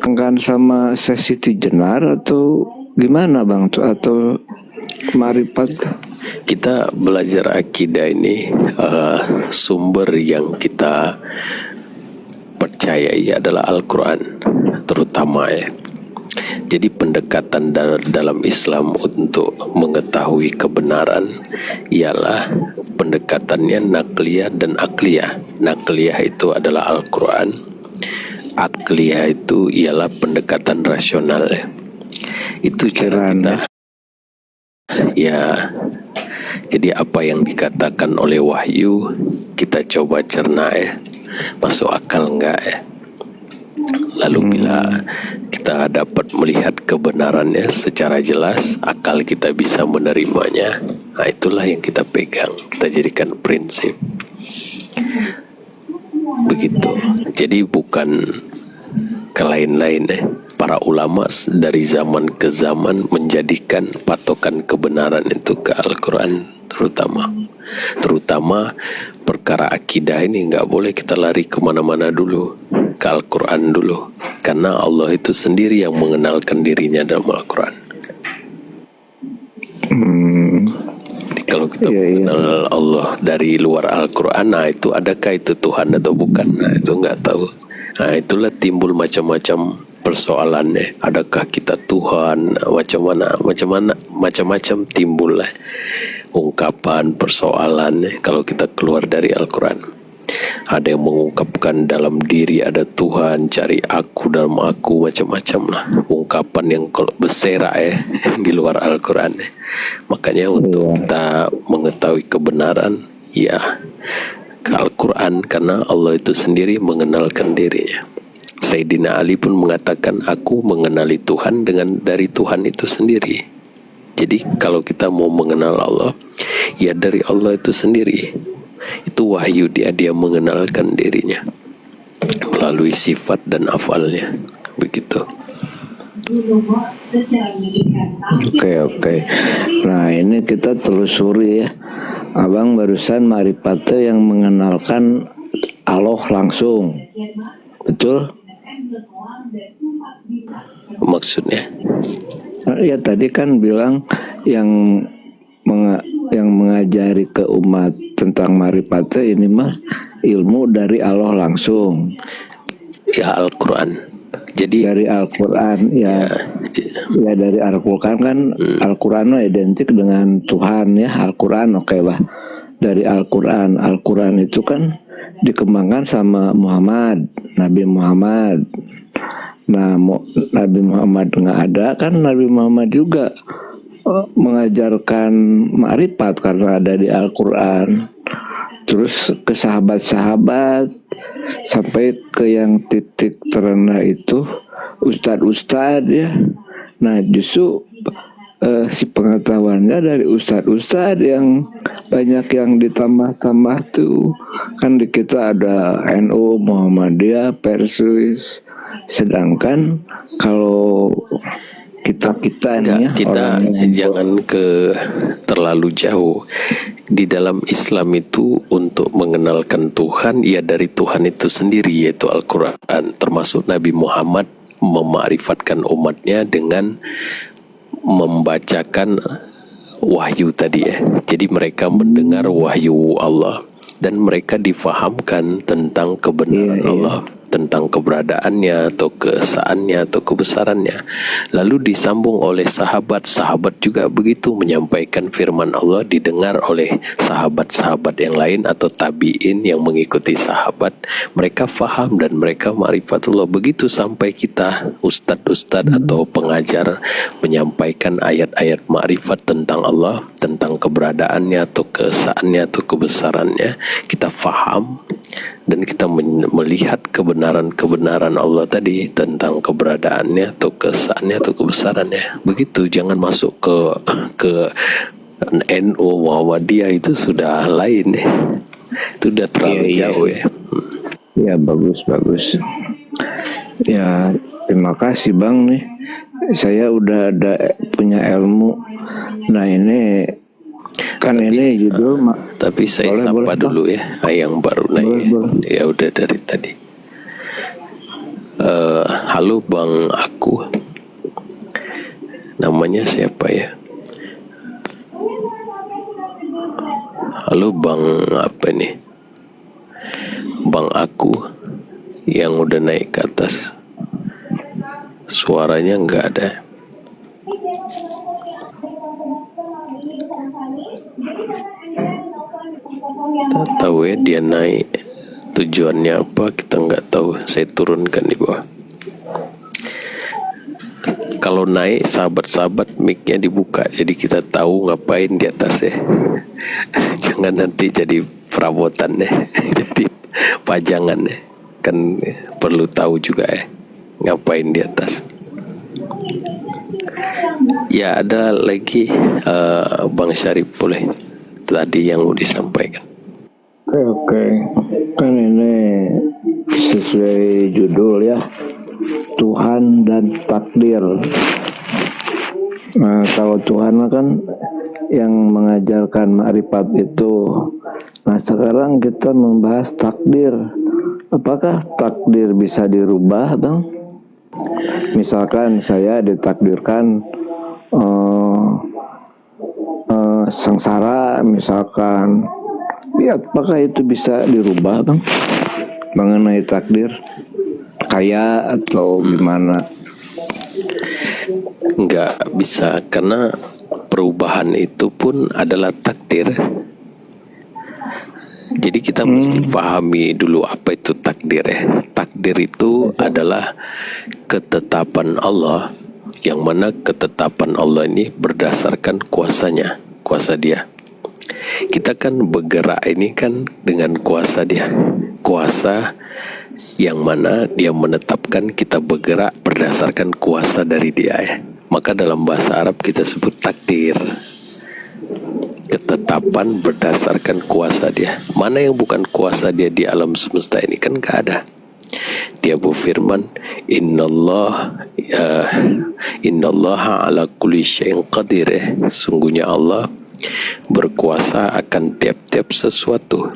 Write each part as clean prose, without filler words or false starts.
ditekankan sama Siti Jenar atau gimana Bang? Atau marifat? Kita belajar akidah ini sumber yang kita percayai adalah Al-Quran terutama ya. Jadi pendekatan dalam Islam untuk mengetahui kebenaran ialah pendekatannya nakliyah dan akliyah. Nakliyah itu adalah Al-Quran, akliyah itu ialah pendekatan rasional ya. Itu cara kita ya. Jadi apa yang dikatakan oleh wahyu kita coba cerna ya, masuk akal enggak ya. Lalu bila kita dapat melihat kebenarannya secara jelas, akal kita bisa menerimanya. Nah itulah yang kita pegang, kita jadikan prinsip. Begitu. Jadi bukan ke lain-lain ya. Para ulama dari zaman ke zaman menjadikan patokan kebenaran itu ke Al-Quran terutama perkara akidah ini nggak boleh kita lari kemana-mana dulu, ke Al-Quran dulu, karena Allah itu sendiri yang mengenalkan dirinya dalam Al-Quran. Jadi kalau kita mengenal Allah dari luar Al-Quran, nah itu adakah itu Tuhan atau bukan? Nah itu nggak tahu. Nah itulah timbul macam-macam persoalannya. Adakah kita Tuhan? Macam-macam timbul lah ungkapan persoalannya kalau kita keluar dari Al-Quran. Ada yang mengungkapkan dalam diri ada Tuhan, cari aku dalam aku, macam-macam lah ungkapan yang berserak ya di luar Al-Quran. Makanya untuk kita mengetahui kebenaran ya ke Al-Quran, karena Allah itu sendiri mengenalkan dirinya. Sayyidina Ali pun mengatakan, aku mengenali Tuhan dari Tuhan itu sendiri. Jadi kalau kita mau mengenal Allah, ya dari Allah itu sendiri. Itu wahyu, dia mengenalkan dirinya melalui sifat dan afalnya. Begitu. Oke. Nah ini kita telusuri ya. Abang barusan marifatnya yang mengenalkan Allah langsung. Betul? Maksudnya? Ya tadi kan bilang yang mengajari ke umat tentang marifatnya ini mah ilmu dari Allah langsung. Ya Al-Quran. Jadi dari Al-Quran ya dari Al-Quran kan Al-Quran identik dengan Tuhan ya. Al-Quran oke lah. Dari Al-Quran itu kan dikembangkan sama Nabi Muhammad. Nah Nabi Muhammad nggak ada kan, Nabi Muhammad juga mengajarkan ma'rifat karena ada di Al-Quran. Terus ke sahabat-sahabat sampai ke yang titik terendah itu ustadz ya. Nah justru si pengetahuannya dari ustadz yang banyak yang ditambah-tambah tuh. Kan di kita ada NU, Muhammadiyah, Persis. Sedangkan kalau kita nih ya, kita jangan ke terlalu jauh. Di dalam Islam itu untuk mengenalkan Tuhan ya dari Tuhan itu sendiri, yaitu Al-Quran. Termasuk Nabi Muhammad memakrifatkan umatnya dengan membacakan wahyu tadi ya. Jadi mereka mendengar wahyu Allah dan mereka difahamkan tentang kebenaran Allah, tentang keberadaannya atau keesaannya atau kebesarannya. Lalu disambung oleh sahabat juga begitu menyampaikan firman Allah, didengar oleh sahabat-sahabat yang lain atau tabi'in yang mengikuti sahabat. Mereka faham dan mereka ma'rifatullah. Begitu sampai kita ustadz atau pengajar menyampaikan ayat-ayat ma'rifat tentang Allah, tentang keberadaannya atau keesaannya atau kebesarannya, kita faham dan kita melihat kebenaran Allah tadi tentang keberadaannya atau keesaannya atau kebesarannya. Begitu, jangan masuk ke NU Muhammadiyah, itu sudah lain ya. Itu udah terlalu jauh ya. Ya bagus. Ya terima kasih Bang nih. Saya udah punya ilmu. Nah ini kan ini judul tapi saya sapa dulu ya yang baru naik. Ya udah dari tadi. Halo bang aku, namanya siapa ya? Halo bang apa nih? Bang aku yang udah naik ke atas, suaranya nggak ada. Tak tahu ya dia naik, tujuannya apa kita nggak tahu. Saya turunkan di bawah. Kalau naik sahabat-sahabat mic-nya dibuka, jadi kita tahu ngapain di atas ya. Jangan nanti jadi perabotan ya, jadi pajangan ya. Kan perlu tahu juga ya ngapain di atas. Ya ada lagi Bang Syarif boleh tadi yang mau disampaikan. Oke. Kan ini sesuai judul ya, Tuhan dan takdir. Nah, kalau Tuhan kan yang mengajarkan makrifat itu. Nah, sekarang kita membahas takdir. Apakah takdir bisa dirubah, Bang? Misalkan saya ditakdirkan sengsara, misalkan, ya apakah itu bisa dirubah, Bang? Mengenai takdir, kaya atau gimana? Nggak bisa, karena perubahan itu pun adalah takdir. Jadi kita mesti pahami dulu apa itu takdir ya. Takdir itu adalah ketetapan Allah, yang mana ketetapan Allah ini berdasarkan kuasanya, kuasa Dia. Kita kan bergerak ini kan dengan kuasa Dia, kuasa yang mana Dia menetapkan kita bergerak berdasarkan kuasa dari Dia ya. Maka dalam bahasa Arab kita sebut takdir, ketetapan berdasarkan kuasa Dia. Mana yang bukan kuasa Dia di alam semesta ini kan gak ada. Dia berfirman, Innallaha ala kulli syai'in qadir. Sungguhnya Allah berkuasa akan tiap-tiap sesuatu.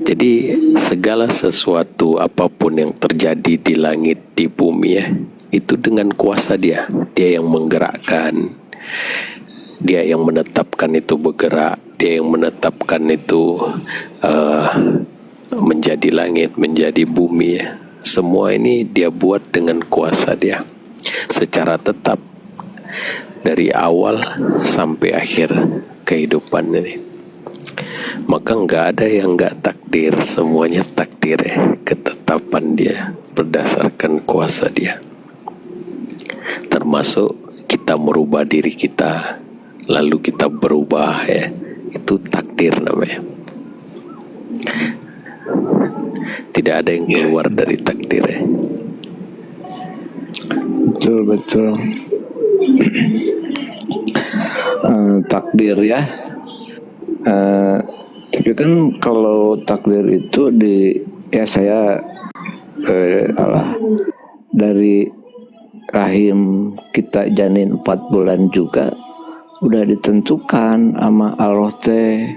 Jadi segala sesuatu apapun yang terjadi di langit, di bumi ya, itu dengan kuasa Dia. Dia yang menggerakkan, Dia yang menetapkan itu bergerak, Dia yang menetapkan itu menjadi langit, menjadi bumi ya. Semua ini Dia buat dengan kuasa Dia secara tetap dari awal sampai akhir kehidupan ini. Maka nggak ada yang nggak takdir, semuanya takdir ya, ketetapan Dia berdasarkan kuasa Dia. Termasuk kita merubah diri kita, lalu kita berubah ya, itu takdir namanya. Tidak ada yang keluar dari takdir ya. Betul. Takdir ya. Tapi kan kalau takdir itu ya saya dari rahim kita janin 4 bulan juga udah ditentukan sama Allah teh,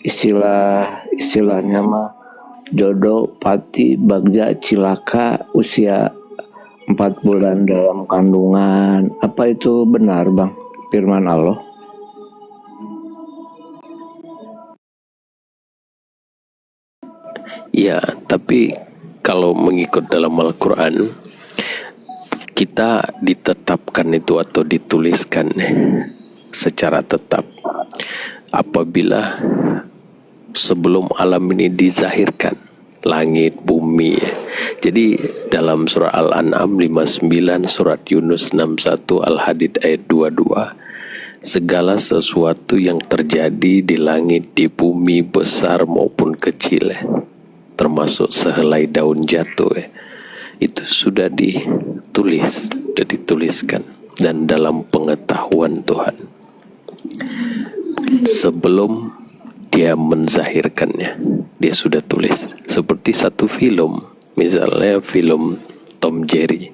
istilahnya mah jodoh, pati, bagja, cilaka usia 4 bulan dalam kandungan. Apa itu benar, Bang, firman Allah? Ya, tapi kalau mengikut dalam Al-Quran, kita ditetapkan itu atau dituliskan secara tetap apabila sebelum alam ini dizahirkan, langit, bumi. Jadi dalam surah Al-An'am 59, surat Yunus 61, Al-Hadid ayat 22, segala sesuatu yang terjadi di langit, di bumi, besar maupun kecil termasuk sehelai daun jatuh itu sudah ditulis, sudah dituliskan, dan dalam pengetahuan Tuhan sebelum Dia menzahirkannya, Dia sudah tulis. Seperti satu film, misalnya film Tom Jerry,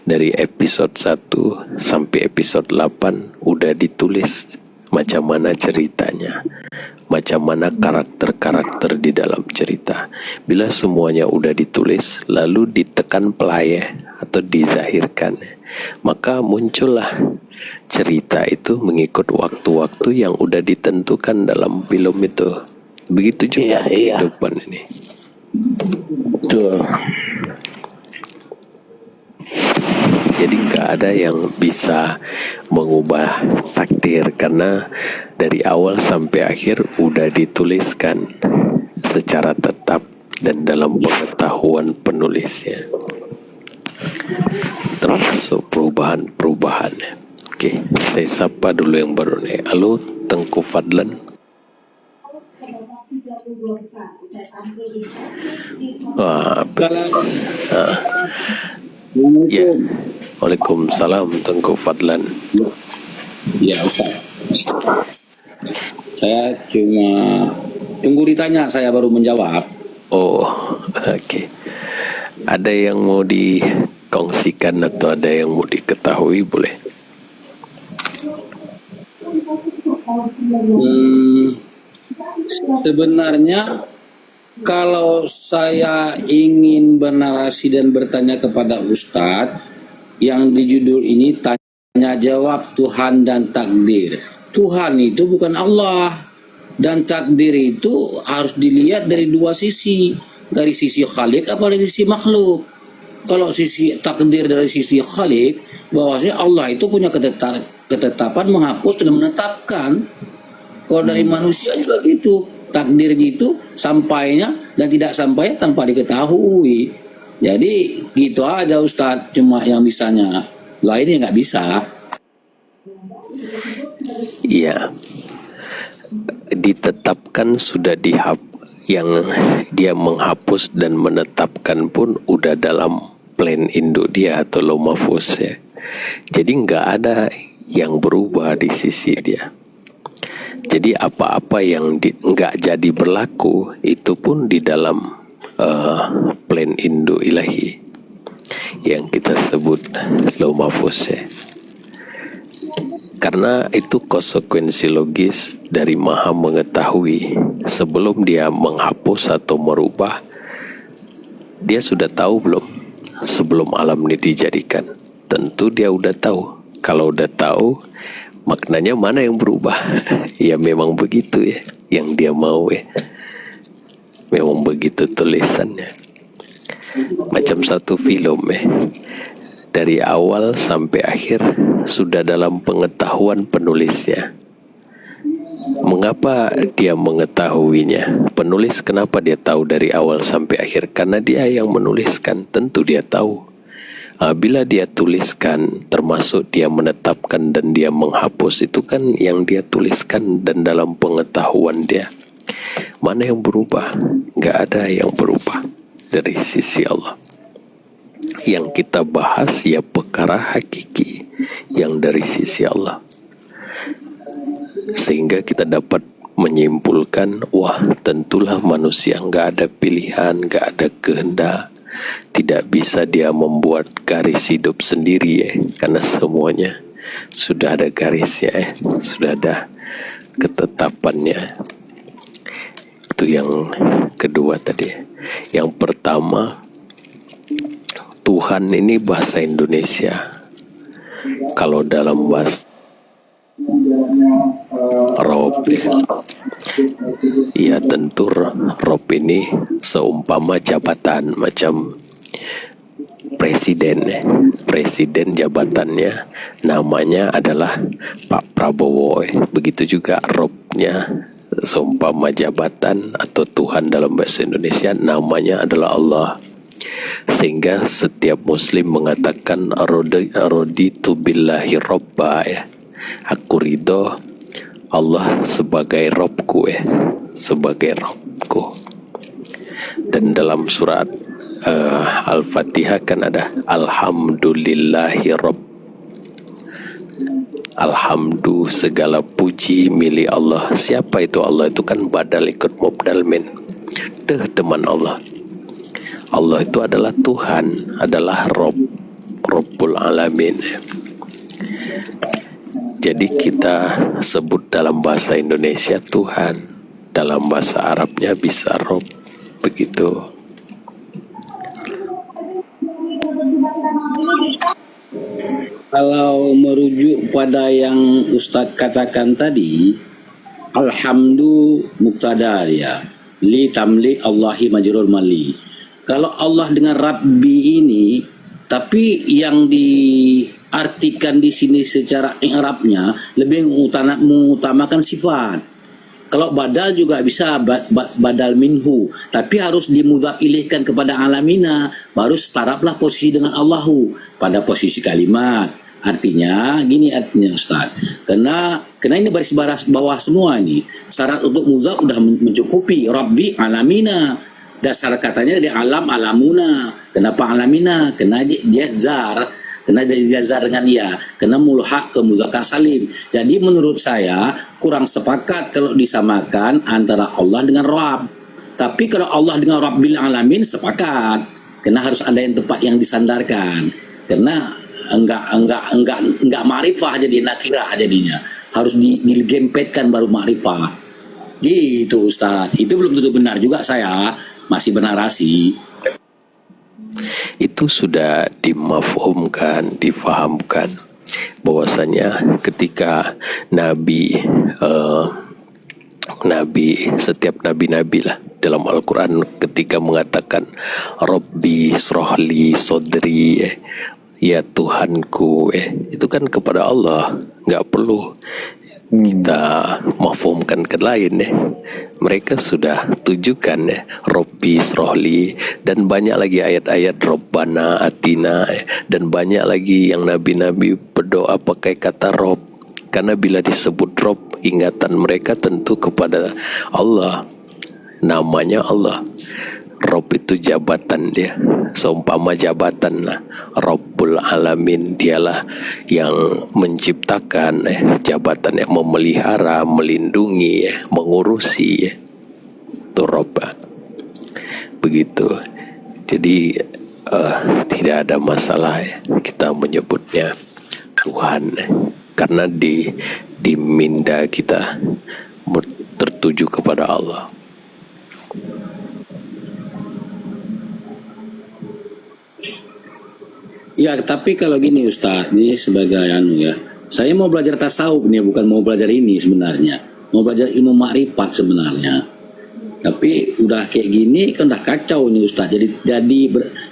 dari episode 1 sampai episode 8 udah ditulis macam mana ceritanya, macam mana karakter-karakter di dalam cerita. Bila semuanya udah ditulis, lalu ditekan play atau dizahirkan, maka muncullah cerita itu mengikut waktu-waktu yang udah ditentukan dalam film itu. Begitu juga kehidupan ini. Betul. Jadi nggak ada yang bisa mengubah takdir, karena dari awal sampai akhir udah dituliskan secara tetap dan dalam pengetahuan penulisnya, termasuk perubahan-perubahan. Oke, saya sapa dulu yang baru nih. Halo, Tengku Fadlan. Ya. Waalaikumsalam, Tengku Fadlan. Ya Ustaz, saya cuma tunggu ditanya, saya baru menjawab. Oh, oke. Ada yang mau dikongsikan atau ada yang mau diketahui, boleh? Sebenarnya kalau saya ingin bernarasi dan bertanya kepada Ustadz, yang di judul ini tanya jawab Tuhan dan takdir. Tuhan itu bukan Allah, dan takdir itu harus dilihat dari dua sisi, dari sisi Khalik apa dari sisi makhluk. Kalau sisi takdir dari sisi Khalik, bahwasanya Allah itu punya ketetapan menghapus dan menetapkan. Kalau dari manusia juga gitu, takdir gitu sampainya dan tidak sampai tanpa diketahui. Jadi gitu aja Ustadz, cuma yang bisanya, lainnya nggak bisa. Iya, ditetapkan sudah yang dia menghapus dan menetapkan pun udah dalam plan induk dia atau law mahfuz ya. Jadi nggak ada yang berubah di sisi dia. Jadi apa-apa yang nggak jadi berlaku itu pun di dalam plan induk ilahi yang kita sebut law mahfuz ya. Karena itu konsekuensi logis dari Maha Mengetahui. Sebelum dia menghapus atau merubah, dia sudah tahu belum? Sebelum alam ini dijadikan, tentu dia udah tahu. Kalau udah tahu, maknanya mana yang berubah? Ya memang begitu ya, yang dia mau ya. Memang begitu tulisannya. Macam satu film ya. Dari awal sampai akhir sudah dalam pengetahuan penulisnya. Mengapa dia mengetahuinya? Penulis kenapa dia tahu dari awal sampai akhir? Karena dia yang menuliskan, tentu dia tahu. Bila dia tuliskan, termasuk dia menetapkan dan dia menghapus, itu kan yang dia tuliskan dan dalam pengetahuan dia. Mana yang berubah? Nggak ada yang berubah dari sisi Allah. Yang kita bahas ya perkara hakiki yang dari sisi Allah, sehingga kita dapat menyimpulkan, wah tentulah manusia nggak ada pilihan, nggak ada kehendak, tidak bisa dia membuat garis hidup sendiri ya, karena semuanya sudah ada garisnya ya, sudah ada ketetapannya. Itu yang kedua tadi. Yang pertama, Tuhan ini bahasa Indonesia. Kalau dalam bahasa Rob, ya tentu Rob ini seumpama jabatan macam presiden. Presiden jabatannya namanya adalah Pak Prabowo. Begitu juga Robnya seumpama jabatan atau Tuhan dalam bahasa Indonesia namanya adalah Allah. Sehingga setiap muslim mengatakan raditu billahi robba ya. Aku ridho Allah sebagai Robku ya, sebagai Robku. Dan dalam surat Al-Fatihah kan ada Alhamdulillahi Robb. Alhamdu segala puji milik Allah. Siapa itu Allah? Itu kan badal ikut mubdal min. Teman Allah. Allah itu adalah Tuhan, adalah Rob, Robbul Alamin. Jadi kita sebut dalam bahasa Indonesia Tuhan, dalam bahasa Arabnya bisa Rob, begitu. Kalau merujuk pada yang Ustadz katakan tadi, alhamdu mubtada ya, li tamli Allahi majrur mali. Kalau Allah dengan Rabbi ini, tapi yang diartikan di sini secara i'rabnya lebih mengutamakan sifat. Kalau badal juga bisa badal minhu, tapi harus dimudhaf ilaihkan kepada alamina, baru staraplah posisi dengan Allahu pada posisi kalimat. Artinya gini artinya Ustaz. Karena ini baris bawah semua ini. Syarat untuk mudhaf udah mencukupi. Rabbi alamina. Dasar katanya di alam alamuna. Kenapa alamina? Karena dia jar. Karena dia jar dengan ya. Karena mulhaq ke mudzakkar salim. Jadi menurut saya kurang sepakat kalau disamakan antara Allah dengan Rabb. Tapi kalau Allah dengan Rabbil alamin sepakat. Karena harus ada yang tepat yang disandarkan. Karena enggak ma'rifah jadi nakirah jadinya. Harus digempetkan baru ma'rifah. Gitu Ustaz. Itu belum tentu benar juga saya. Masih bernarasi. Itu sudah dimafhumkan, difahamkan bahwasanya ketika setiap nabi lah dalam Al-Quran ketika mengatakan Rabbi srohli sodri, ya Tuhanku, itu kan kepada Allah, nggak perlu kita mafhumkan ke lain Mereka sudah tujukan Rabbi srohli, dan banyak lagi ayat-ayat Rabbana atina, dan banyak lagi yang nabi-nabi berdoa pakai kata Rob. Karena bila disebut Rob, ingatan mereka tentu kepada Allah, namanya Allah. Rob itu jabatan dia, seumpama jabatan lah. Rabbul alamin, dialah yang menciptakan, jabatan yang memelihara, melindungi, mengurusi, itu Rob. Begitu. Jadi tidak ada masalah kita menyebutnya Tuhan, karena di minda kita tertuju kepada Allah. Ya, tapi kalau gini Ustadz, ini sebagai ya, saya mau belajar tasawuf nih, bukan mau belajar ini sebenarnya. Mau belajar ilmu makrifat sebenarnya. Tapi udah kayak gini kan udah kacau nih Ustadz.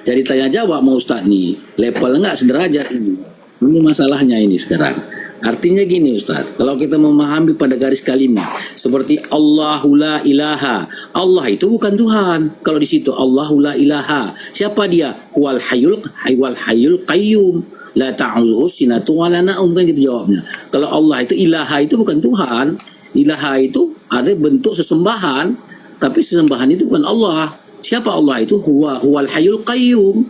Jadi tanya jawab mau Ustadz nih. Level enggak sederajat ini. Ini masalahnya ini sekarang. Artinya gini Ustaz, kalau kita memahami pada garis kalimat seperti Allahu la ilaha, Allah itu bukan Tuhan. Kalau di situ Allahu la ilaha, siapa dia? Wal hayyul qayyum, la ta'udzuhu sinatun wa la naum, kan gitu jawabnya. Kalau Allah itu ilaha itu bukan Tuhan. Ilaha itu ada bentuk sesembahan, tapi sesembahan itu bukan Allah. Siapa Allah itu? Huwal hayyul qayyum.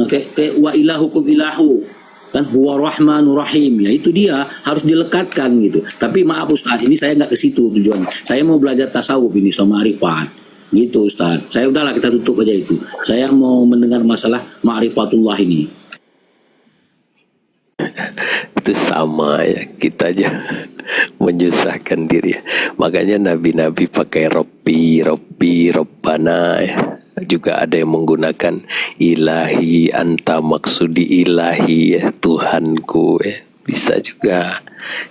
Kayak wa ilahukum ilahu, kan huwa rahmanur rahim, ya itu dia harus dilekatkan gitu. Tapi maaf Ustaz, ini saya nggak ke situ tujuan. Saya mau belajar tasawuf ini sama ma'rifat gitu Ustaz. Saya udahlah kita tutup aja itu. Saya mau mendengar masalah ma'rifatullah ini. Itu sama ya, kita aja menyusahkan diri. Makanya nabi-nabi pakai Rabbi, Rabbana ya. Juga ada yang menggunakan ilahi, anta maksudi ilahi, Tuhanku, bisa juga.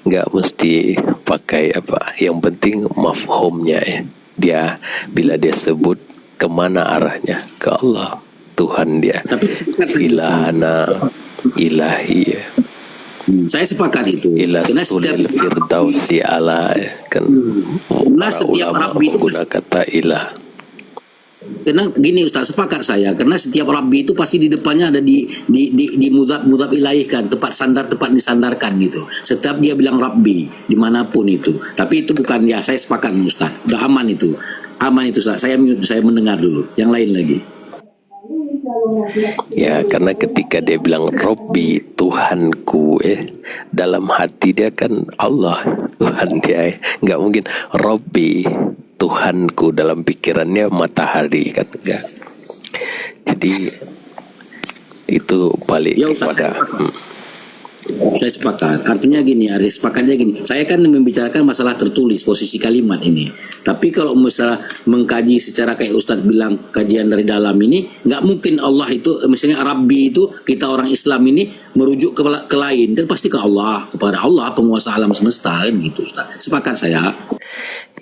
Nggak mesti pakai apa, yang penting mafhumnya dia bila dia sebut kemana arahnya, ke Allah, Tuhan dia. Ilahana ilahi, saya sepakat itu. karena setiap firdausi ala, kan para ulama menggunakan kata ilah. Karena gini Ustaz, sepakat saya, karena setiap Rabbi itu pasti di depannya ada di mudhaf ilaihkan, tempat disandarkan gitu. Setiap dia bilang Rabbi dimanapun itu. Tapi itu bukan, ya saya sepakat Ustaz, udah aman itu Ustaz. Saya mendengar dulu yang lain lagi. Ya, karena ketika dia bilang Rabbi, Tuhanku, dalam hati dia kan Allah, Tuhan dia, nggak mungkin Rabbi, Tuhanku, dalam pikirannya matahari, kan enggak. Jadi itu balik ya, kepada Saya sepakat. Artinya gini, sepakatnya gini. Saya kan membicarakan masalah tertulis posisi kalimat ini. Tapi kalau misalnya mengkaji secara kayak Ustadz bilang kajian dari dalam ini, nggak mungkin Allah itu, misalnya Rabbi itu kita orang Islam ini merujuk ke lain, kan pasti ke Allah, kepada Allah penguasa alam semesta kan gitu Ustadz. Sepakat saya.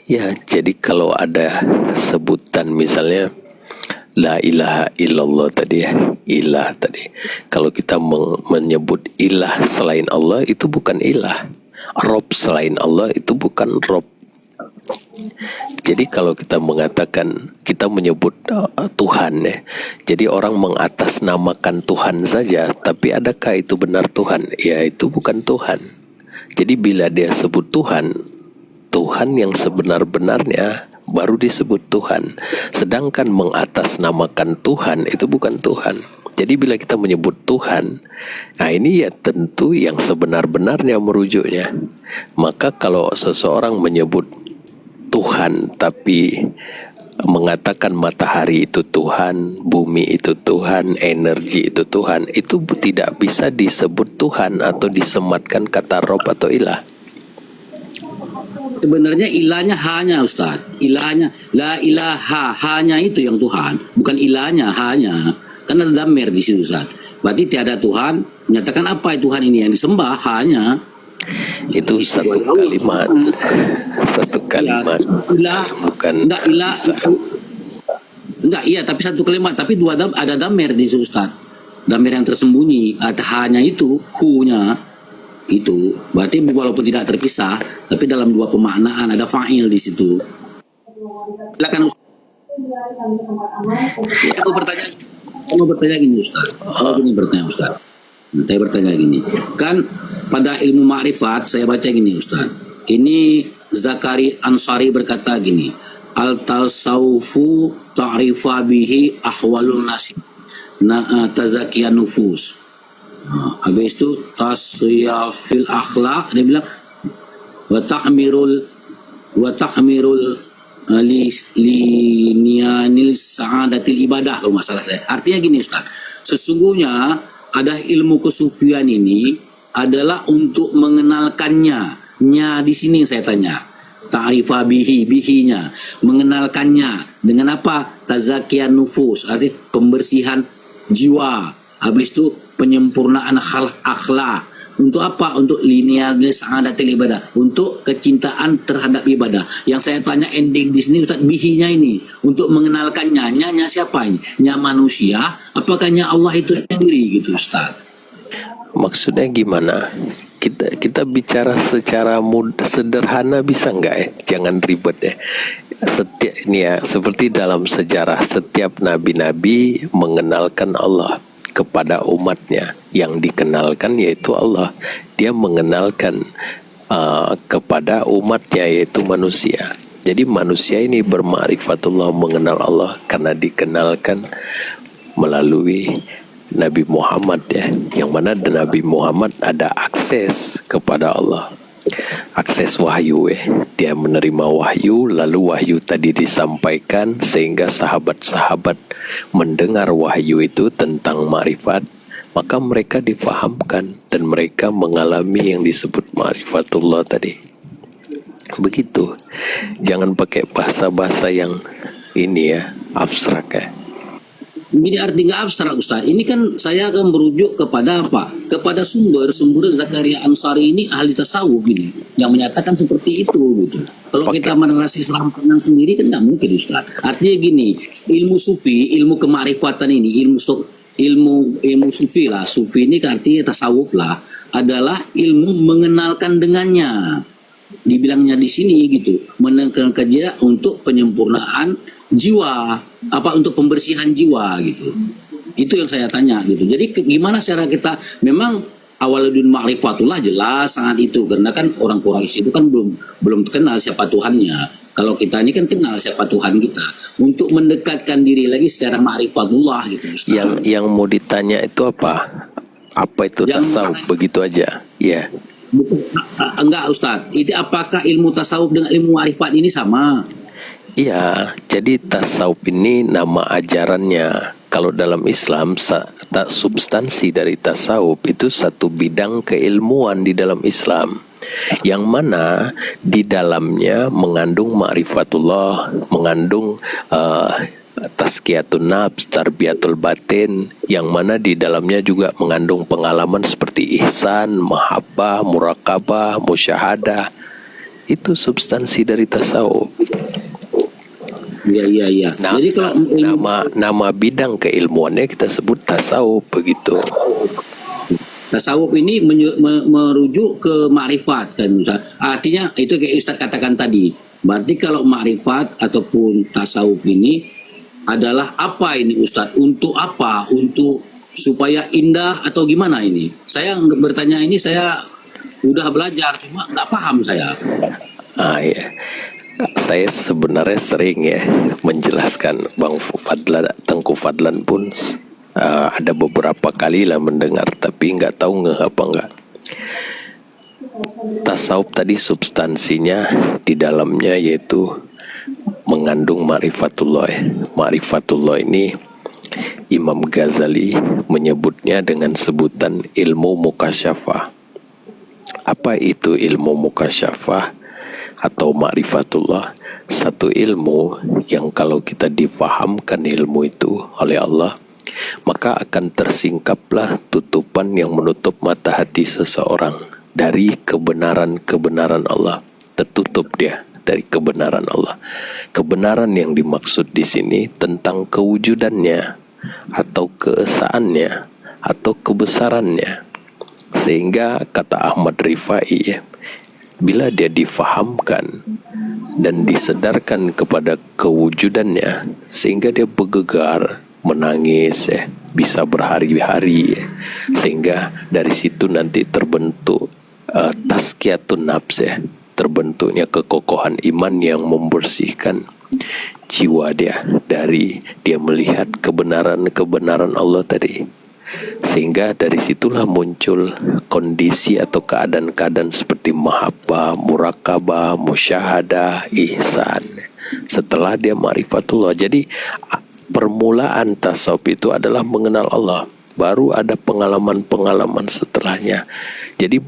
Ya, jadi kalau ada sebutan misalnya La ilaha illallah tadi ya, ilah tadi. Kalau kita menyebut ilah selain Allah itu bukan ilah. Rob selain Allah itu bukan Rob. Jadi kalau kita mengatakan, kita menyebut Tuhan ya. Jadi orang mengatasnamakan Tuhan saja, tapi adakah itu benar Tuhan? Ya itu bukan Tuhan. Jadi bila dia sebut Tuhan, Tuhan yang sebenar-benarnya baru disebut Tuhan. Sedangkan mengatasnamakan Tuhan itu bukan Tuhan. Jadi bila kita menyebut Tuhan, nah ini ya tentu yang sebenar-benarnya merujuknya. Maka kalau seseorang menyebut Tuhan tapi mengatakan matahari itu Tuhan, bumi itu Tuhan, energi itu Tuhan, itu tidak bisa disebut Tuhan atau disematkan kata Rob atau ilah. Sebenarnya ilahnya hanya Ustadz, ilahnya la ilaha, hanya itu yang Tuhan, bukan ilahnya hanya, kan ada damir di situ Ustadz. Berarti tiada Tuhan, menyatakan apa Tuhan ini yang disembah hanya itu satu kalimat, satu kalimat, ilah, bukan enggak ilah, enggak iya, tapi satu kalimat, tapi ada damir di situ Ustadz, damir yang tersembunyi, hanya itu, hu-nya. Itu berarti walaupun tidak terpisah, tapi dalam dua pemaknaan ada fa'il di situ. Silakan Ustaz. Saya mau bertanya gini Ustaz. Saya bertanya gini. Kan pada ilmu ma'rifat saya baca gini Ustaz. Ini Zakari Ansari berkata gini. Al-tasawfu ta'rifa bihi ahwalun nasi. Tazakiyan nufus. Habis itu tasyafil akhlak, dia bilang wa tahmirul linianil sa'adatil ibadah, kalau masalah saya. Artinya gini Ustaz, sesungguhnya ada ilmu kesufian ini adalah untuk mengenalkannya. Nya di sini saya tanya. Ta'rifa bihinya, mengenalkannya dengan apa? Tazakiyan nufus, artinya pembersihan jiwa. Habis itu penyempurnaan akhlak. Untuk apa? Untuk linear sa'adatil ibadah, untuk kecintaan terhadap ibadah. Yang saya tanya ending di sini Ustaz, bihinya ini untuk mengenalkannya. Nya siapa ini? Nya manusia, apakah nya Allah itu sendiri gitu Ustaz? Maksudnya gimana? Kita bicara secara sederhana bisa enggak ya? Jangan ribet ya. Ini ya, seperti dalam sejarah setiap nabi-nabi mengenalkan Allah kepada umatnya. Yang dikenalkan yaitu Allah. Dia mengenalkan kepada umatnya yaitu manusia. Jadi manusia ini berma'rifatullah, mengenal Allah karena dikenalkan melalui Nabi Muhammad ya. Yang mana Nabi Muhammad ada akses kepada Allah, akses wahyu dia menerima wahyu, lalu wahyu tadi disampaikan sehingga sahabat-sahabat mendengar wahyu itu tentang ma'rifat, maka mereka difahamkan dan mereka mengalami yang disebut ma'rifatullah tadi. Begitu. Jangan pakai bahasa-bahasa yang ini ya, abstrak ya. Ini artinya abstrak Ustaz. Ini kan saya akan merujuk kepada apa? Kepada sumber Zakaria Ansari ini ahli tasawuf ini yang menyatakan seperti itu gitu. Kalau kita menarasi serampangan sendiri kan nggak mungkin Ustaz. Artinya gini, ilmu sufi, ilmu kemarifatan ini, ilmu sufi lah. Sufi ini artinya tasawuf lah, adalah ilmu mengenalkan dengannya. Dibilangnya di sini gitu, mengenalkan dia untuk penyempurnaan jiwa, apa untuk pembersihan jiwa gitu. Itu yang saya tanya gitu. Jadi gimana cara kita, memang awaludin ma'rifatullah jelas sangat itu, karena kan orang Quraisy itu kan belum kenal siapa Tuhannya. Kalau kita ini kan kenal siapa Tuhan kita, untuk mendekatkan diri lagi secara ma'rifatullah gitu Ustaz. Yang mau ditanya itu apa? Apa itu tasawuf? Begitu aja. Ya. Enggak Ustaz. Itu apakah ilmu tasawuf dengan ilmu ma'rifat ini sama? Iya, jadi tasawuf ini nama ajarannya. Kalau dalam Islam, tak substansi dari tasawuf itu satu bidang keilmuan di dalam Islam, yang mana di dalamnya mengandung ma'rifatullah, mengandung tazkiyatun nafs, tarbiyatul batin, yang mana di dalamnya juga mengandung pengalaman seperti ihsan, mahabbah, murakabah, musyahadah. Itu substansi dari tasawuf. Iya. Jadi kalau Nama bidang keilmuannya kita sebut tasawuf, begitu. tasawuf ini merujuk ke makrifat kan Ustaz. Artinya itu kayak Ustaz katakan tadi. Berarti kalau makrifat ataupun tasawuf ini adalah apa ini Ustaz? Untuk apa? Untuk supaya indah atau gimana ini? Saya bertanya ini, saya udah belajar cuma nggak paham saya. Ya. Saya sebenarnya sering ya menjelaskan, Bang Fadlan, Tengku Fadlan pun ada beberapa kali lah mendengar, tapi nggak tahu nggak apa nggak. Tasawuf tadi substansinya di dalamnya yaitu mengandung ma'rifatullah. Ma'rifatullah ini Imam Ghazali menyebutnya dengan sebutan ilmu mukasyafah. Apa itu ilmu mukasyafah atau ma'rifatullah? Satu ilmu yang kalau kita difahamkan ilmu itu oleh Allah, maka akan tersingkaplah tutupan yang menutup mata hati seseorang dari kebenaran-kebenaran Allah. Tertutup dia dari kebenaran Allah. Kebenaran yang dimaksud di sini tentang kewujudannya atau keesaannya atau kebesarannya. Sehingga kata Ahmad Rifai, bila dia difahamkan dan disedarkan kepada kewujudannya, sehingga dia bergegar, menangis, bisa berhari-hari, sehingga dari situ nanti terbentuk tazkiyatun nafs, terbentuknya kekokohan iman yang membersihkan jiwa dia dari dia melihat kebenaran-kebenaran Allah tadi. Sehingga dari situlah muncul kondisi atau keadaan-keadaan seperti mahabbah, murakabah, musyahadah, ihsan. Setelah dia ma'rifatullah. Jadi permulaan tasawuf itu adalah mengenal Allah. Baru ada pengalaman-pengalaman setelahnya. Jadi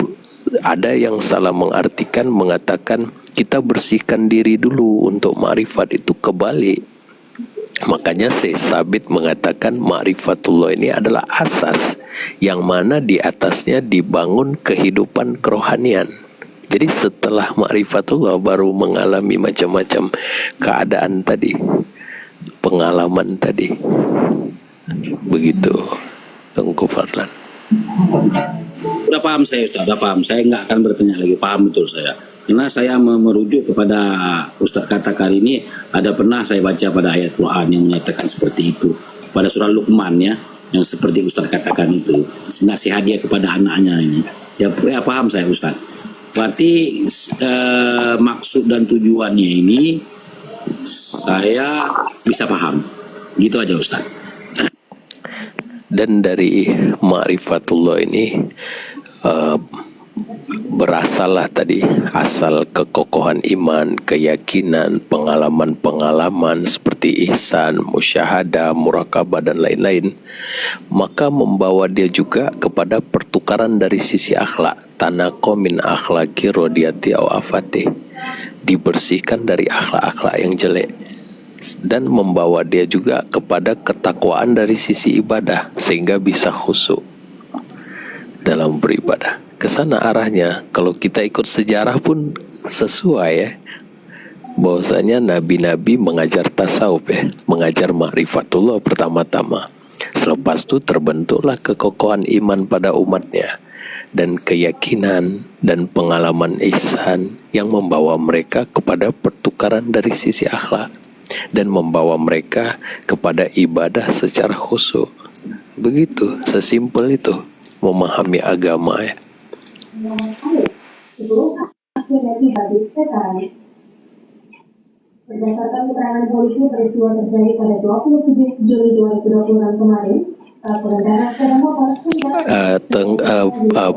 ada yang salah mengartikan, mengatakan kita bersihkan diri dulu untuk ma'rifat. Itu kebalik. Makanya Syekh Sabit mengatakan ma'rifatullah ini adalah asas yang mana di atasnya dibangun kehidupan kerohanian. Jadi setelah ma'rifatullah baru mengalami macam-macam keadaan tadi, pengalaman tadi. Begitu, Tengku Fadlan. Udah paham saya Ustaz, udah paham. Saya nggak akan bertanya lagi, paham betul saya. Karena saya merujuk kepada Ustaz katakan ini, ada pernah saya baca pada ayat Quran yang menyatakan seperti itu. Pada surah Luqman ya, yang seperti Ustaz katakan itu. Nasihat dia kepada anaknya ini. Ya paham saya Ustaz. Berarti maksud dan tujuannya ini saya bisa paham. Gitu aja Ustaz. Dan dari ma'rifatullah ini berasallah tadi asal kekokohan iman, keyakinan, pengalaman-pengalaman seperti ihsan, musyahadah, murakabah dan lain-lain. Maka membawa dia juga kepada pertukaran dari sisi akhlak, tanaqo min akhlaqi rodiyati au afati, dibersihkan dari akhlak-akhlak yang jelek, dan membawa dia juga kepada ketakwaan dari sisi ibadah sehingga bisa khusyuk dalam beribadah. Kesana arahnya. Kalau kita ikut sejarah pun sesuai ya, bahwasanya nabi-nabi mengajar tasawuf ya, mengajar ma'rifatullah pertama-tama. Selepas itu terbentuklah kekokohan iman pada umatnya dan keyakinan dan pengalaman ihsan yang membawa mereka kepada pertukaran dari sisi akhlak dan membawa mereka kepada ibadah secara khusyuk. Begitu, sesimpel itu memahami agama ya. Berdasarkan keterangan polisi, peristiwa terjadi pada 27 Juli 2026 kemarin saat pengendara sepeda motor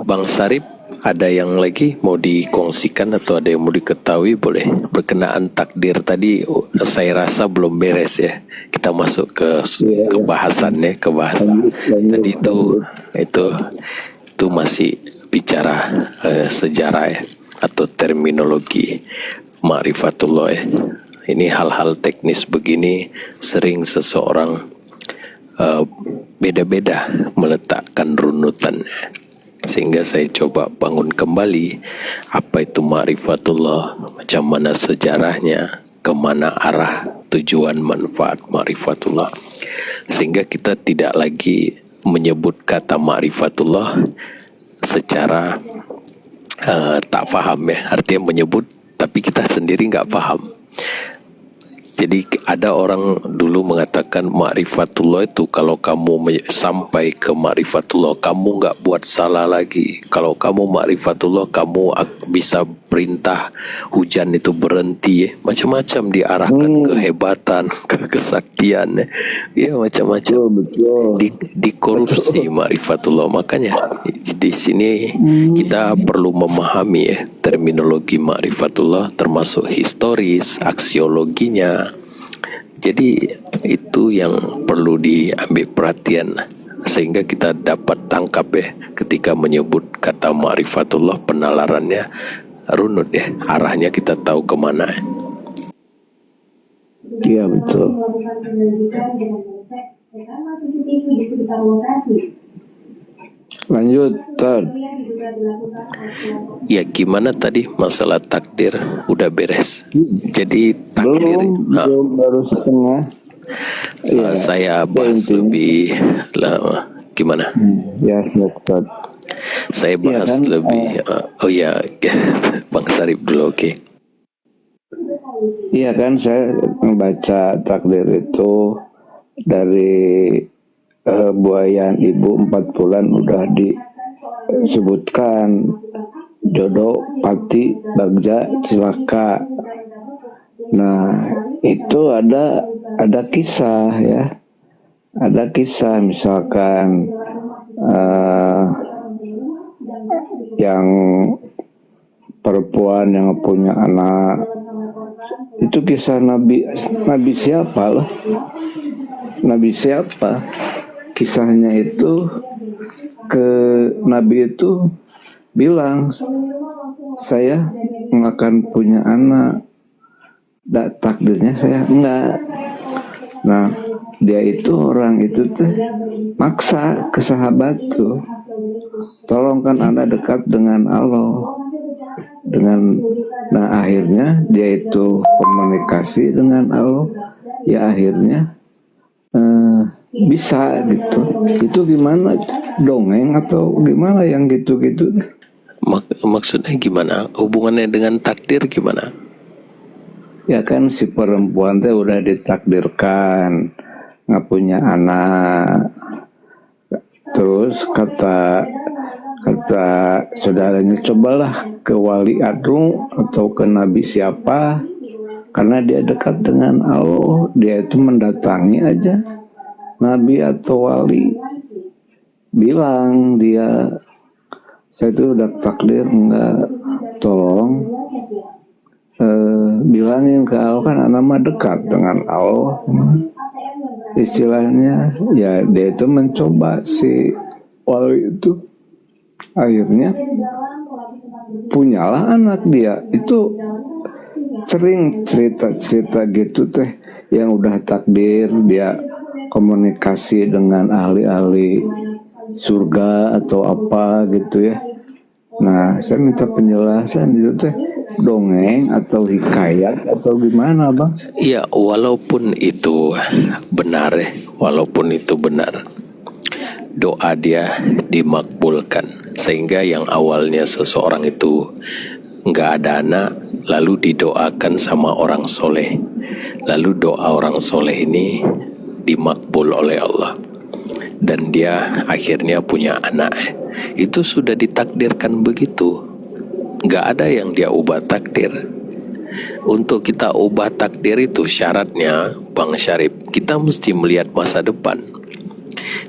Bang Sarip, Ada yang lagi mau dikongsikan atau ada yang mau diketahui, boleh. Berkenaan takdir tadi saya rasa belum beres ya. Kita masuk ke bahasannya, ke bahasan. Tadi itu masih bicara sejarah ya, atau terminologi ma'rifatullah ya. Ini hal-hal teknis begini sering seseorang beda-beda meletakkan runutan, sehingga saya coba bangun kembali apa itu ma'rifatullah, macam mana sejarahnya, kemana arah tujuan manfaat ma'rifatullah, sehingga kita tidak lagi menyebut kata ma'rifatullah secara tak paham ya, artinya menyebut tapi kita sendiri nggak paham. Jadi ada orang dulu mengatakan ma'rifatullah itu kalau kamu sampai ke ma'rifatullah kamu nggak buat salah lagi. Kalau kamu ma'rifatullah kamu bisa perintah hujan itu berhenti ya. Macam-macam diarahkan kehebatan, ke kesaktian ya, macam-macam. Dikorupsi ma'rifatullah. Makanya di sini kita perlu memahami ya terminologi ma'rifatullah, termasuk historis, aksiologinya. Jadi itu yang perlu diambil perhatian, sehingga kita dapat tangkap ya ketika menyebut kata ma'rifatullah, penalarannya runut ya, arahnya kita tahu kemana. Iya betul. Melakukan penyelidikan dengan mengecek rekaman CCTV di sekitar lokasi. Lanjut, Tad. Ya gimana tadi masalah takdir udah beres. Jadi takdir belum baru setengah. Saya bahas lebih lama. Gimana? Ya, Tad. Saya bahas kan, lebih. Bang Sarip dulu, oke. Iya kan, saya membaca takdir itu dari buayan ibu 4 bulan udah disebutkan jodoh, pati, bagja, cilaka. Nah itu ada kisah ya, ada kisah misalkan yang perempuan yang punya anak, itu kisah Nabi siapa lah, Nabi siapa, kisahnya itu ke Nabi itu bilang saya akan punya anak, takdirnya saya enggak. Nah dia itu orang itu teh maksa ke sahabat tuh, tolongkan anda dekat dengan Allah, nah akhirnya dia itu komunikasi dengan Allah, ya akhirnya bisa gitu. Itu gimana, dongeng atau gimana yang gitu-gitu? Maksudnya gimana? Hubungannya dengan takdir gimana? Ya kan si perempuan teh udah ditakdirkan nggak punya anak, terus kata saudaranya, cobalah ke wali adu atau ke nabi siapa, karena dia dekat dengan Allah, dia itu mendatangi aja nabi atau wali, bilang dia, saya itu udah takdir enggak, tolong bilangin ke Allah, kan anak mah dekat dengan Allah. Istilahnya ya dia itu mencoba si wali itu, akhirnya punyalah anak dia. Itu sering cerita gitu teh, yang udah takdir dia komunikasi dengan ahli-ahli surga atau apa gitu ya. Nah saya minta penjelasan itu teh dongeng atau hikayat atau gimana bang? Iya, walaupun itu benar, doa dia dimakbulkan, sehingga yang awalnya seseorang itu nggak ada anak, lalu didoakan sama orang soleh, lalu doa orang soleh ini dimakbul oleh Allah, dan dia akhirnya punya anak. Itu sudah ditakdirkan begitu. Nggak ada yang dia ubah takdir. Untuk kita ubah takdir itu syaratnya, Bang Syarif, kita mesti melihat masa depan.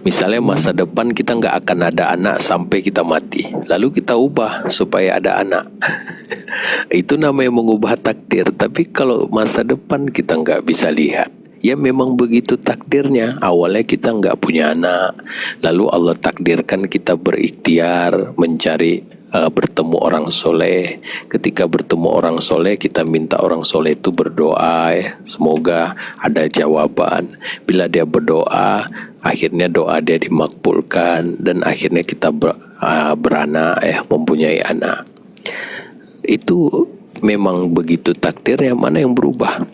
Misalnya masa depan kita nggak akan ada anak sampai kita mati, lalu kita ubah supaya ada anak. Itu namanya mengubah takdir. Tapi kalau masa depan kita nggak bisa lihat, ya memang begitu takdirnya. Awalnya kita nggak punya anak, lalu Allah takdirkan kita berikhtiar mencari bertemu orang soleh. Ketika bertemu orang soleh, kita minta orang soleh itu berdoa, semoga ada jawaban. Bila dia berdoa, akhirnya doa dia dimakbulkan, dan akhirnya kita beranak, mempunyai anak. Itu memang begitu takdirnya. Mana yang berubah?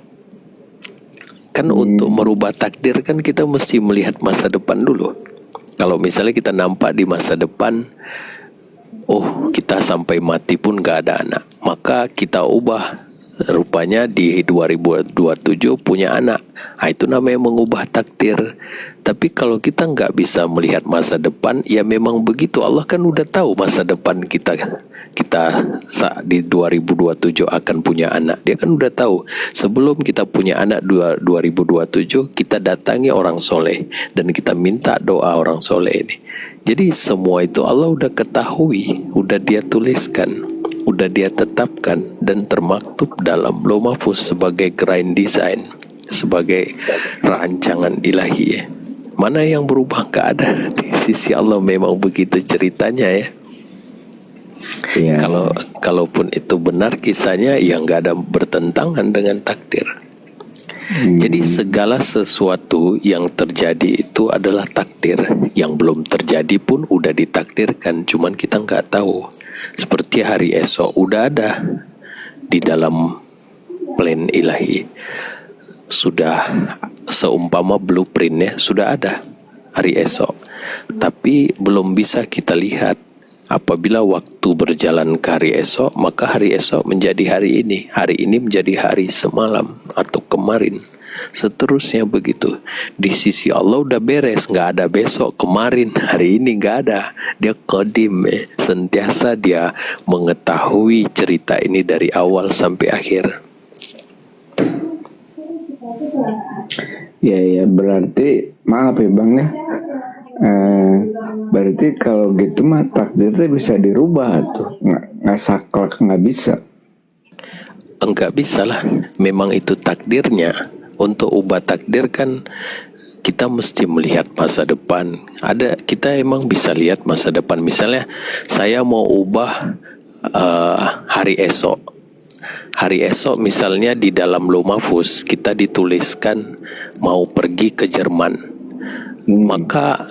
Kan untuk merubah takdir kan kita mesti melihat masa depan dulu. Kalau misalnya kita nampak di masa depan, oh kita sampai mati pun gak ada anak, maka kita ubah. Rupanya di 2027 punya anak. Itu namanya mengubah takdir. Tapi kalau kita nggak bisa melihat masa depan, ya memang begitu. Allah kan udah tahu masa depan kita saat di 2027 akan punya anak. Dia kan udah tahu. Sebelum kita punya anak 2027, kita datangi orang soleh dan kita minta doa orang soleh ini. Jadi semua itu Allah udah ketahui, udah dia tuliskan, udah dia tetapkan, dan termaktub dalam Lauh Mahfuz sebagai grand design, sebagai rancangan ilahi. Mana yang berubah? Gak ada. Di sisi Allah memang begitu ceritanya ya. Kalaupun itu benar kisahnya, ya nggak ada bertentangan dengan takdir. Jadi segala sesuatu yang terjadi itu adalah takdir. Yang belum terjadi pun udah ditakdirkan, cuman kita nggak tahu. Seperti hari esok udah ada di dalam plan ilahi. Sudah seumpama blueprintnya sudah ada hari esok. Tapi belum bisa kita lihat. Apabila waktu berjalan ke hari esok, maka hari esok menjadi hari ini. Hari ini menjadi hari semalam atau kemarin. Seterusnya begitu. Di sisi Allah udah beres, nggak ada besok, kemarin, hari ini nggak ada. Dia qadim, sentiasa dia mengetahui cerita ini dari awal sampai akhir. Ya berarti maaf ya Bang ya. Berarti kalau gitu mah takdirnya bisa dirubah tuh, nggak saklek, nggak bisa. Enggak bisa lah, memang itu takdirnya. Untuk ubah takdir kan kita mesti melihat masa depan. Kita emang bisa lihat masa depan. Misalnya saya mau ubah hari esok. Hari esok misalnya di dalam Lauh Mahfuz kita dituliskan mau pergi ke Jerman. Maka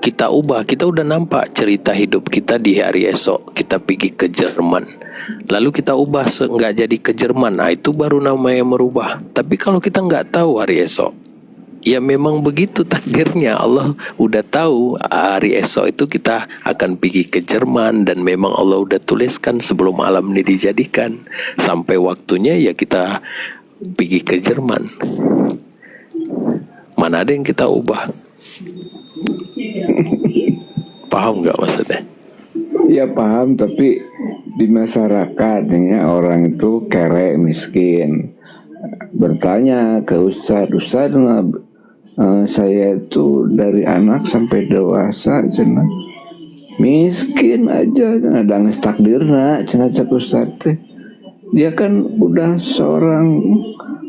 kita ubah, kita udah nampak cerita hidup kita di hari esok, kita pergi ke Jerman, lalu kita ubah nggak jadi ke Jerman, itu baru namanya merubah. Tapi kalau kita nggak tahu hari esok, ya memang begitu takdirnya. Allah udah tahu hari esok itu kita akan pergi ke Jerman, dan memang Allah udah tuliskan sebelum alam ini dijadikan. Sampai waktunya ya kita pergi ke Jerman. Mana ada yang kita ubah? Paham nggak maksudnya? Ya paham, tapi di masyarakat ya, orang itu kere, miskin, bertanya ke Ustadz, saya itu dari anak sampai dewasa cina miskin aja, ada nges takdirna cina cak Ustadz. Dia kan udah seorang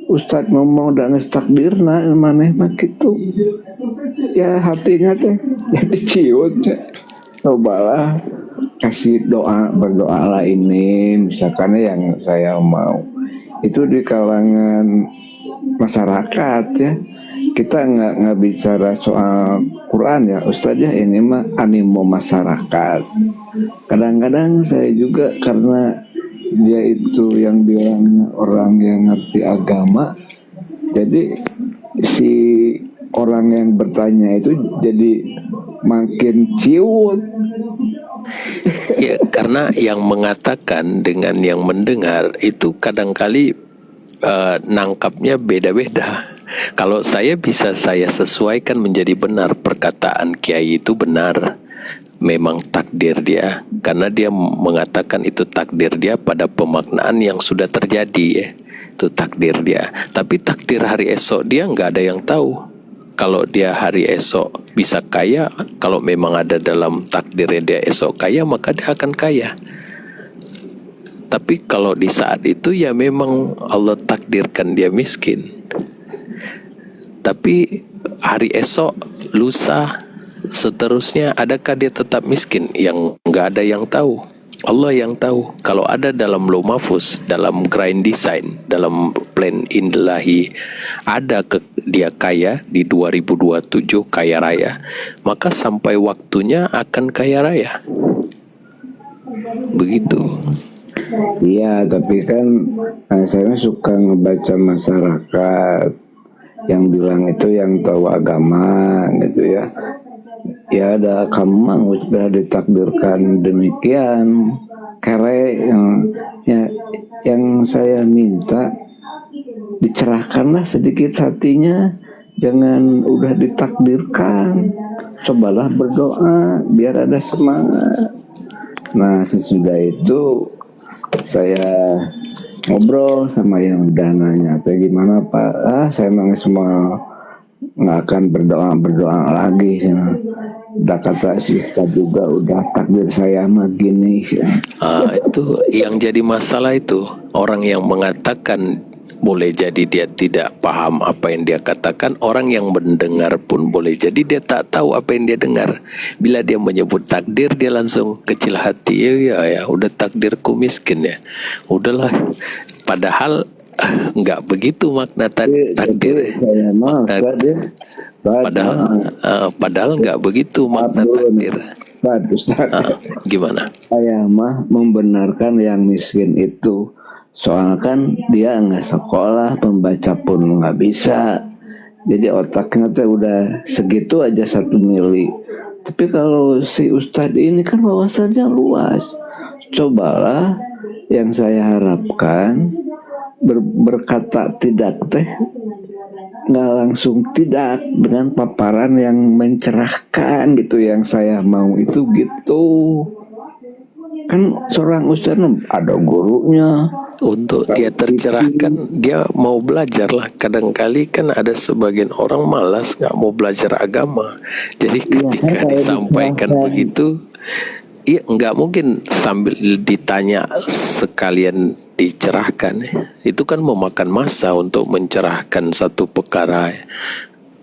Ustadz ngomong udah nges takdirna maneh mah gitu. Ya hatinya teh jadi ciut. Cobalah kasih doa, berdoalah ini misalkan yang saya mau. Itu di kalangan masyarakat ya. Kita nggak bicara soal Quran ya Ustadz ya, ini mah animo masyarakat. Kadang-kadang saya juga karena dia itu yang bilangnya orang yang ngerti agama, jadi si orang yang bertanya itu jadi makin ciut. Ya, karena yang mengatakan dengan yang mendengar itu kadangkali nangkapnya beda-beda. Kalau saya bisa saya sesuaikan menjadi benar, perkataan kiai itu benar, memang takdir dia, karena dia mengatakan itu takdir dia pada pemaknaan yang sudah terjadi ya. Itu takdir dia. Tapi takdir hari esok dia nggak ada yang tahu. kalau dia hari esok bisa kaya, kalau memang ada dalam takdirnya dia esok kaya, maka dia akan kaya. Tapi kalau di saat itu ya memang Allah takdirkan dia miskin. Tapi hari esok, lusa, seterusnya, adakah dia tetap miskin? Yang nggak ada yang tahu. Allah yang tahu. Kalau ada dalam Lauh Mahfuz, dalam grand design, dalam plan ilahi, ada dia kaya di 2027 kaya raya, maka sampai waktunya akan kaya raya. Begitu. Iya, tapi kan saya suka ngebaca masyarakat yang bilang itu yang tahu agama gitu ya. Ya ada kamu mah sudah ditakdirkan demikian. Kere yang saya minta dicerahkanlah sedikit hatinya, jangan udah ditakdirkan. Cobalah berdoa biar ada semangat. Nah sesudah itu saya ngobrol sama yang udah nanya, saya gimana Pak? Saya memang semua nggak akan berdoa lagi. Udah kata si Ustaz juga udah takdir saya mah gini. Itu yang jadi masalah itu. Orang yang mengatakan boleh jadi dia tidak paham apa yang dia katakan. Orang yang mendengar pun boleh jadi dia tak tahu apa yang dia dengar. Bila dia menyebut takdir, dia langsung kecil hati. Ya, udah takdirku miskin ya. Udahlah. Padahal nggak begitu makna takdir. Saya mah Padahal nggak begitu makna takdir. Gimana? Saya mah membenarkan yang miskin itu. Soalnya kan dia nggak sekolah, membaca pun nggak bisa. Jadi otaknya tuh udah segitu aja 1 mili. Tapi kalau si Ustadz ini kan wawasannya luas. Cobalah yang saya harapkan berkata tidak teh nggak langsung tidak dengan paparan yang mencerahkan gitu, yang saya mau itu gitu. Kan seorang ustadz ada gurunya. Untuk dia tercerahkan, dia mau belajar lah. Kadang-kali kan ada sebagian orang malas nggak mau belajar agama. Jadi ketika disampaikan begitu, iya nggak mungkin sambil ditanya sekalian dicerahkan. Itu kan memakan masa untuk mencerahkan satu perkara.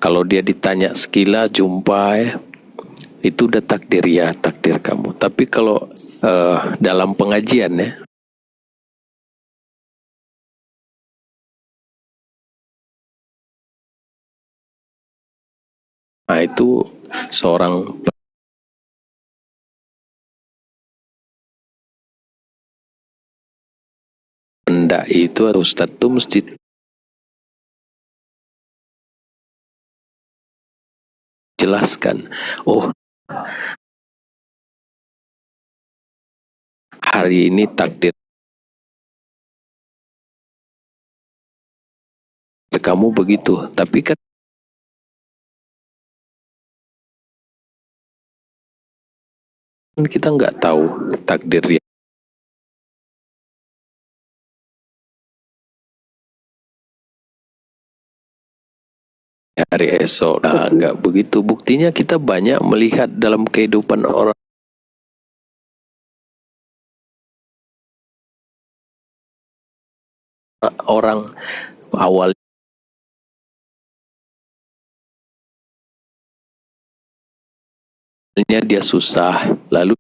Kalau dia ditanya sekila jumpa itu udah takdir ya, takdir kamu. Tapi kalau dalam pengajian ya, nah itu seorang pendai itu atau ustadz itu mesti jelaskan, oh hari ini takdir kamu begitu, tapi kan kita nggak tahu takdirnya. Hari esok, nah nggak begitu. Buktinya kita banyak melihat dalam kehidupan orang awalnya dia susah, lalu